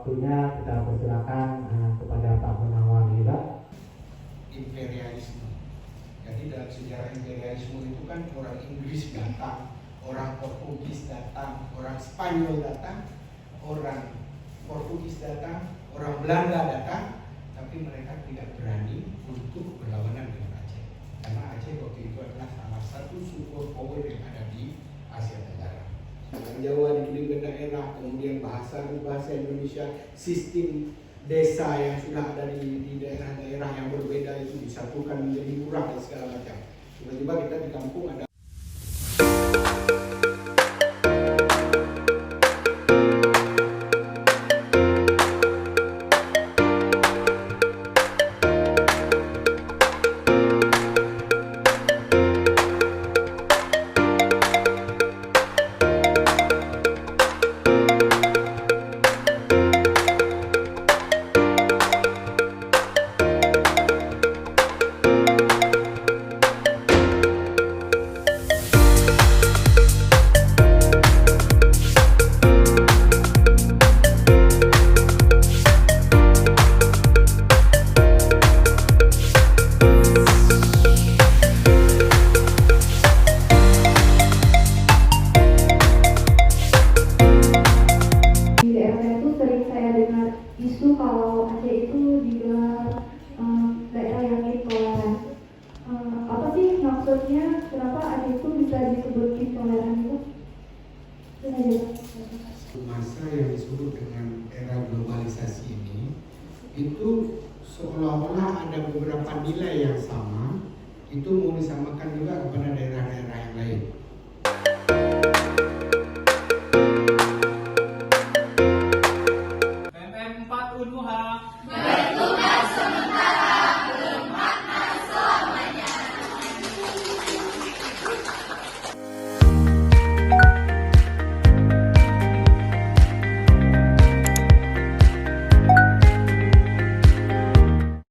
waktunya kita persilakan kepada Pak Gunawan juga. Imperialisme. Jadi dalam sejarah imperialisme itu kan orang Inggris datang, orang Portugis datang, orang Spanyol datang, orang Portugis datang, orang Belanda datang, tapi mereka tidak berani untuk berlawanan dengan Aceh. Karena Aceh waktu itu adalah salah satu super power yang ada di Asia Tenggara. Orang Jawa dikelilingi daerah, kemudian bahasa Indonesia, sistem desa yang sudah ada di daerah-daerah yang berbeda itu disatukan menjadi lurah dan segala macam. Tiba-tiba kita di kampung ada kalau Aceh itu digelar daerah yang intoleran. Apa sih maksudnya? Kenapa Aceh itu bisa disebut intoleran itu? Masa yang disebut dengan era globalisasi ini itu seolah-olah ada beberapa nilai yang sama, itu mau disamakan juga kepada daerah-daerah yang lain.